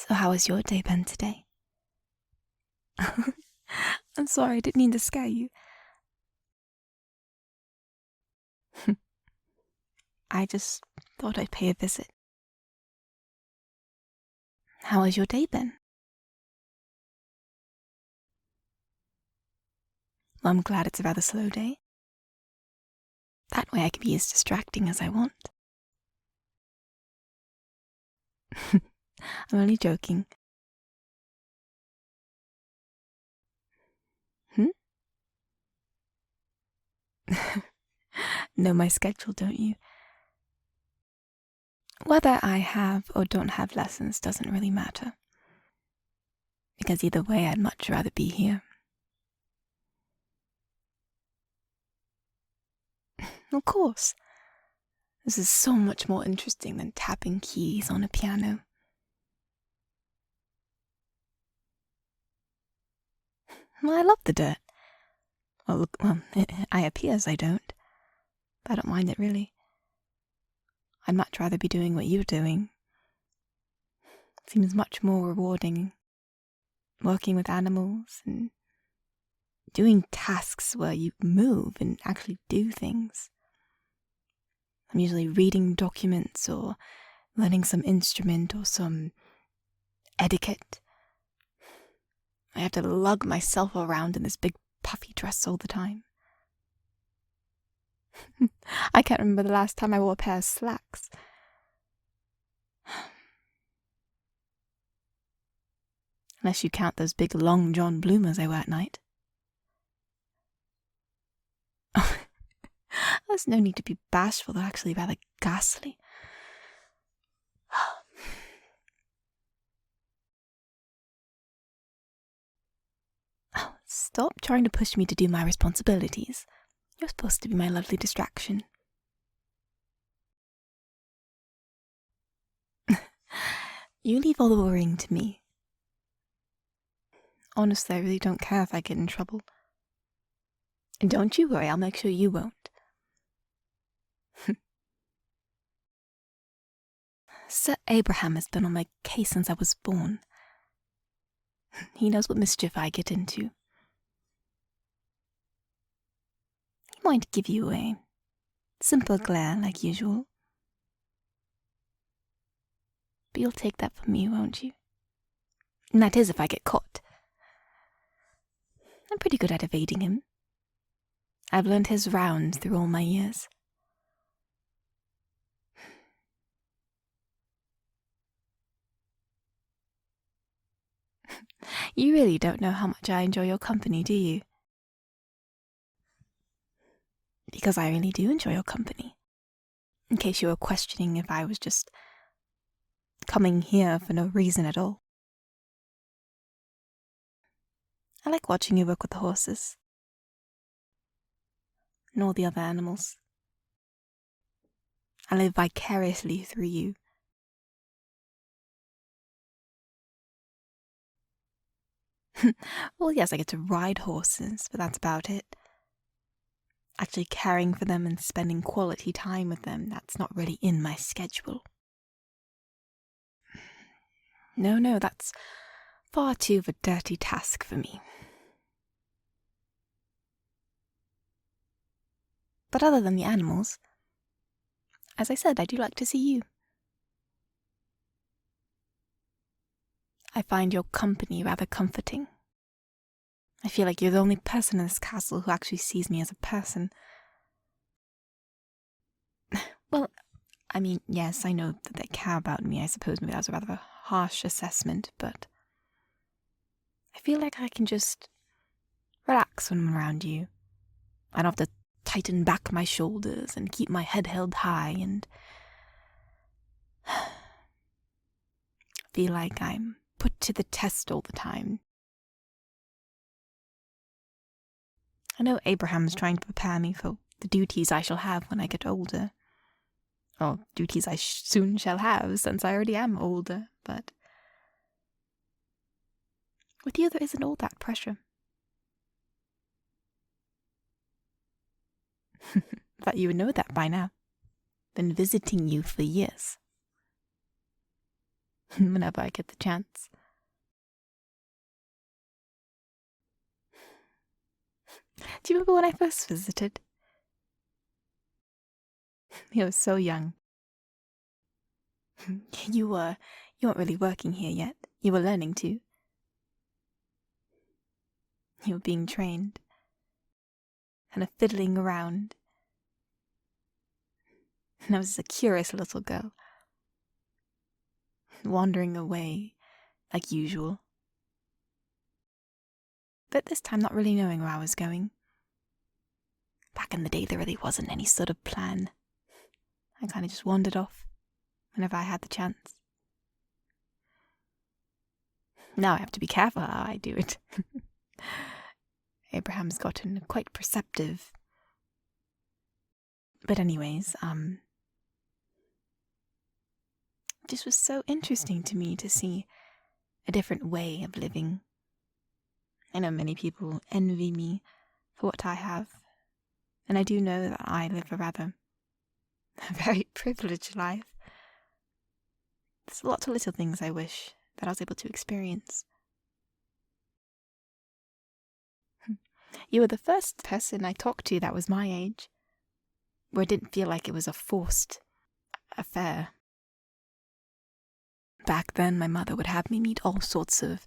So how has your day been today? I'm sorry, I didn't mean to scare you. I just thought I'd pay a visit. How has your day been? Well, I'm glad it's a rather slow day. That way I can be as distracting as I want. I'm only joking. Know my schedule, don't you? Whether I have or don't have lessons doesn't really matter. Because either way, I'd much rather be here. Of course. This is so much more interesting than tapping keys on a piano. Well, I love the dirt. Well, I appear as I don't. But I don't mind it, really. I'd much rather be doing what you're doing. It seems much more rewarding. Working with animals and doing tasks where you move and actually do things. I'm usually reading documents or learning some instrument or some etiquette. I have to lug myself around in this big puffy dress all the time. I can't remember the last time I wore a pair of slacks. Unless you count those big long John bloomers I wear at night. There's no need to be bashful, they're actually rather ghastly. Oh, stop trying to push me to do my responsibilities. You're supposed to be my lovely distraction. You leave all the worrying to me. Honestly, I really don't care if I get in trouble. And don't you worry, I'll make sure you won't. Sir Abraham has been on my case since I was born. He knows what mischief I get into. He might give you a simple glare like usual. But you'll take that from me, won't you? And that is if I get caught. I'm pretty good at evading him. I've learned his rounds through all my years. You really don't know how much I enjoy your company, do you? Because I really do enjoy your company. In case you were questioning if I was just coming here for no reason at all. I like watching you work with the horses. And all the other animals. I live vicariously through you. Well, yes, I get to ride horses, but that's about it. Actually caring for them and spending quality time with them, that's not really in my schedule. No, that's far too of a dirty task for me. But other than the animals, as I said, I do like to see you. I find your company rather comforting. I feel like you're the only person in this castle who actually sees me as a person. Well, I mean, yes, I know that they care about me. I suppose maybe that was a rather harsh assessment, but I feel like I can just relax when I'm around you. I don't have to tighten back my shoulders and keep my head held high and feel like I'm put to the test all the time. I know Abraham's trying to prepare me for the duties I shall have when I get older. Or duties I soon shall have, since I already am older, but with you there isn't all that pressure. Thought you would know that by now. Been visiting you for years. whenever I get the chance. Do you remember when I first visited? You were so young. You weren't really working here yet. You were learning to. You were being trained. Kind of fiddling around. And I was a curious little girl. Wandering away, like usual. But this time not really knowing where I was going. Back in the day there really wasn't any sort of plan. I kind of just wandered off whenever I had the chance. Now I have to be careful how I do it. Abraham's gotten quite perceptive. But anyways, this was so interesting to me to see a different way of living. I know many people envy me for what I have, and I do know that I live a very privileged life. There's lots of little things I wish that I was able to experience. You were the first person I talked to that was my age, where it didn't feel like it was a forced affair. Back then, my mother would have me meet all sorts of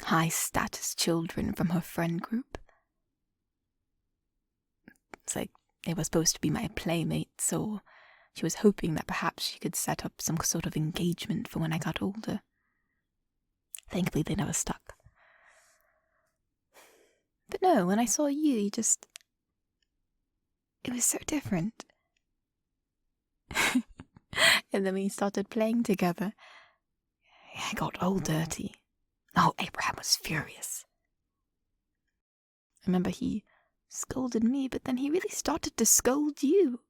high-status children from her friend group. It's like they were supposed to be my playmates, or she was hoping that perhaps she could set up some sort of engagement for when I got older. Thankfully, they never stuck. But no, when I saw you, it was so different. And then we started playing together. I got all dirty. Oh, Abraham was furious. I remember he scolded me, but then he really started to scold you.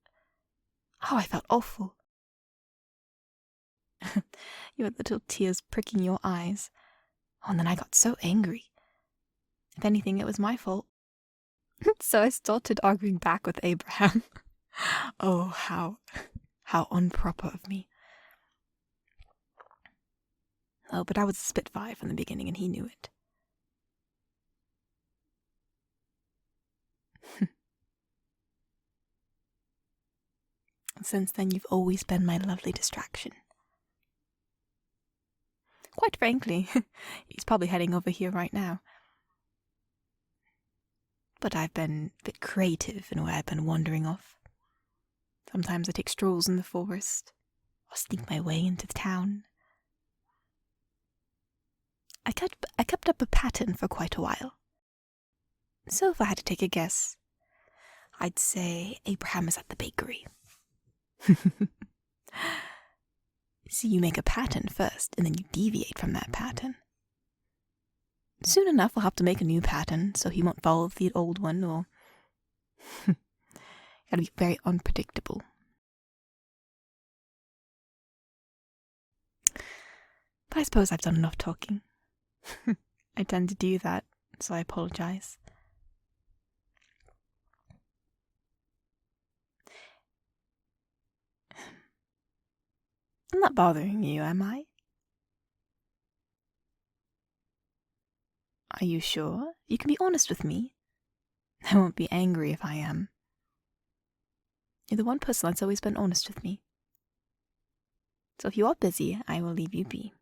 Oh, I felt awful. You had little tears pricking your eyes. Oh, and then I got so angry. If anything, it was my fault. So I started arguing back with Abraham. Oh, how improper of me. Oh, but I was a spitfire from the beginning, and he knew it. Since then, you've always been my lovely distraction. Quite frankly, he's probably heading over here right now. But I've been a bit creative in where I've been wandering off. Sometimes I take strolls in the forest, or sneak my way into the town. I kept up a pattern for quite a while. So if I had to take a guess, I'd say Abraham is at the bakery. See, you make a pattern first, and then you deviate from that pattern. Soon enough, we'll have to make a new pattern, so he won't follow the old one, or... Gotta be very unpredictable. But I suppose I've done enough talking. I tend to do that, so I apologize. I'm not bothering you, am I? Are you sure? You can be honest with me. I won't be angry if I am. You're the one person that's always been honest with me. So if you are busy, I will leave you be.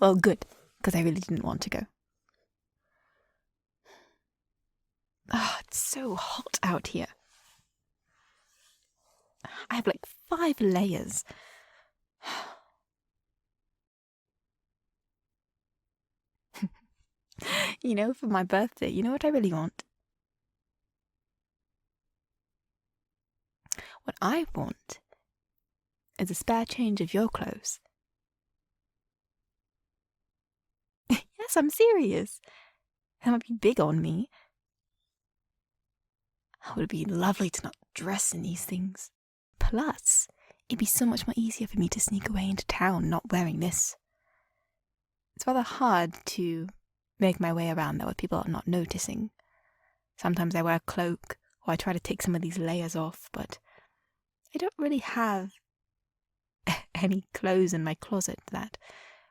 Well, good, because I really didn't want to go. Oh, it's so hot out here. I have like 5 layers. You know, for my birthday, you know what I really want? What I want is a spare change of your clothes. Yes, I'm serious. That might be big on me. It would be lovely to not dress in these things. Plus, it'd be so much more easier for me to sneak away into town not wearing this. It's rather hard to make my way around there with people are not noticing. Sometimes I wear a cloak, or I try to take some of these layers off, but I don't really have any clothes in my closet that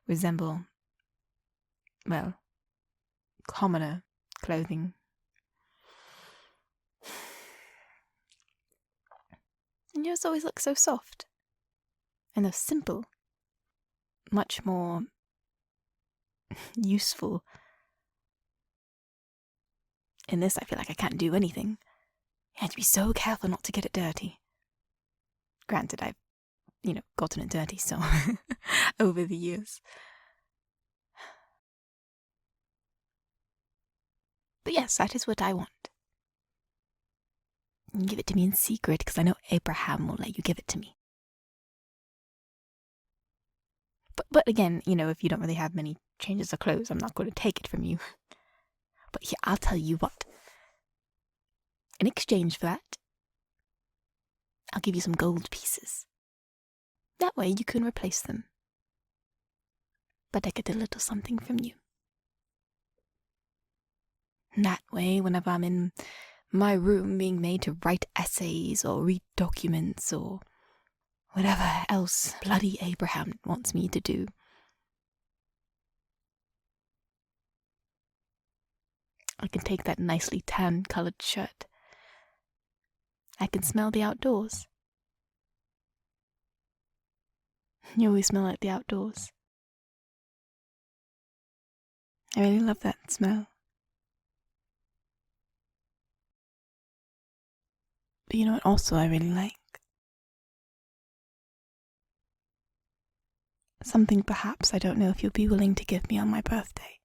resemble, well, commoner clothing. And yours always look so soft. And they're simple. Much more useful. In this, I feel like I can't do anything. I have to be so careful not to get it dirty. Granted, I've, gotten it dirty, so over the years. But yes, that is what I want. You give it to me in secret, because I know Abraham will let you give it to me. But again, if you don't really have many changes of clothes, I'm not going to take it from you. But here, I'll tell you what. In exchange for that, I'll give you some gold pieces. That way you can replace them. But I get a little something from you. And that way, whenever I'm in my room being made to write essays or read documents or whatever else bloody Abraham wants me to do, I can take that nicely tan-colored shirt. I can smell the outdoors. You always smell like the outdoors. I really love that smell. But you know what also I really like? Something perhaps I don't know if you'll be willing to give me on my birthday.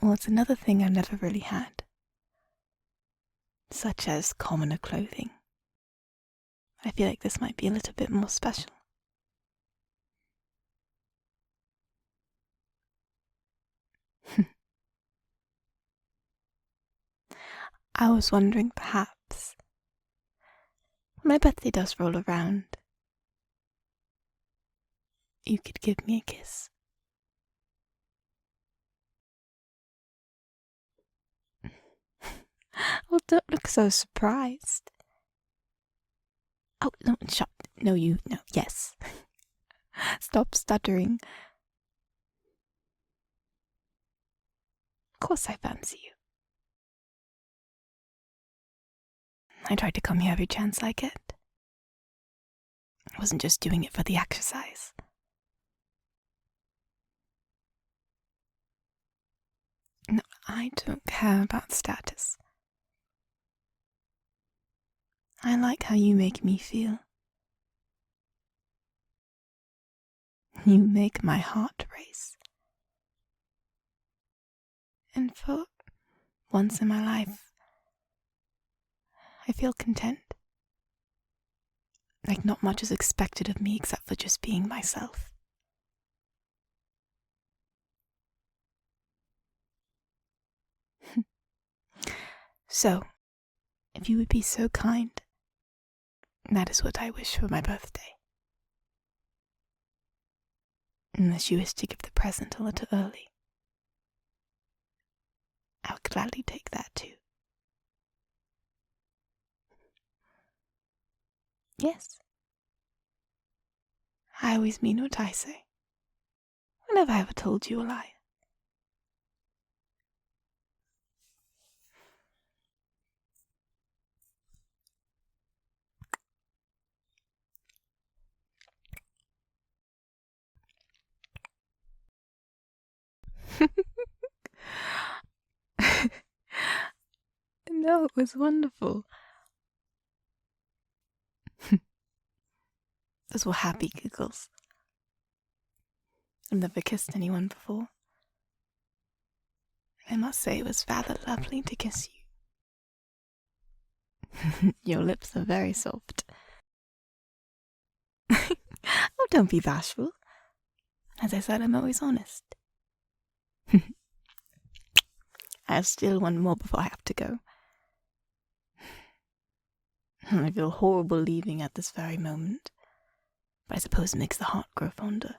Well, it's another thing I've never really had. Such as commoner clothing. I feel like this might be a little bit more special. I was wondering perhaps, when my birthday does roll around, you could give me a kiss. Well, don't look so surprised. Oh, no, shut. No, yes. Stop stuttering. Of course I fancy you. I try to come here every chance I get. I wasn't just doing it for the exercise. No, I don't care about status. I like how you make me feel. You make my heart race. And for once in my life, I feel content. Like not much is expected of me except for just being myself. So, if you would be so kind, that is what I wish for my birthday. Unless you wish to give the present a little early, I would gladly take that too. Yes. I always mean what I say. When have I ever told you a lie? No, it was wonderful. Those were happy giggles. I've never kissed anyone before. I must say it was rather lovely to kiss you. Your lips are very soft. Oh, don't be bashful. As I said, I'm always honest. I have still one more before I have to go. I feel horrible leaving at this very moment, but I suppose it makes the heart grow fonder.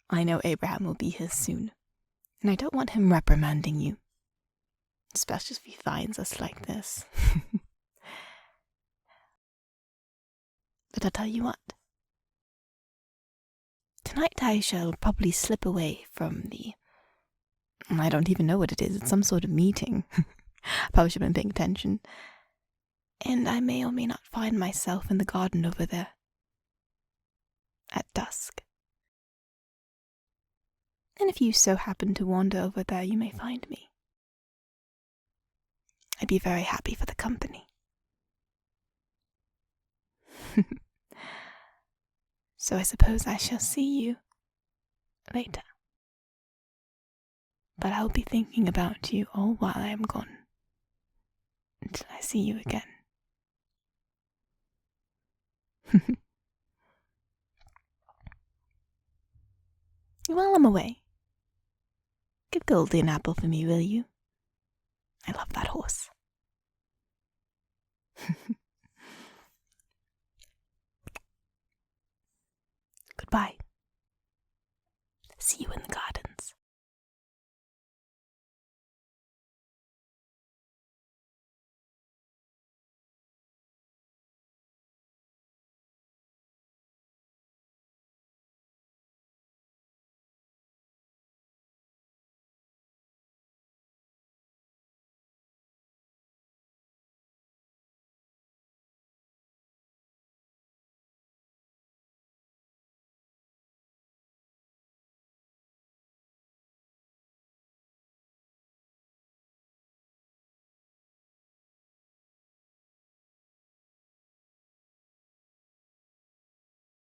I know Abraham will be here soon, and I don't want him reprimanding you. especially if he finds us like this. But I'll tell you what. Tonight I shall probably slip away from I don't even know what it is. It's some sort of meeting. I probably should have been paying attention. And I may or may not find myself in the garden over there. At dusk. And if you so happen to wander over there, you may find me. I'd be very happy for the company. So I suppose I shall see you later. But I'll be thinking about you all while I am gone, until I see you again. While I'm away, give Goldie an apple for me, will you? I love that horse. Goodbye. See you in the garden.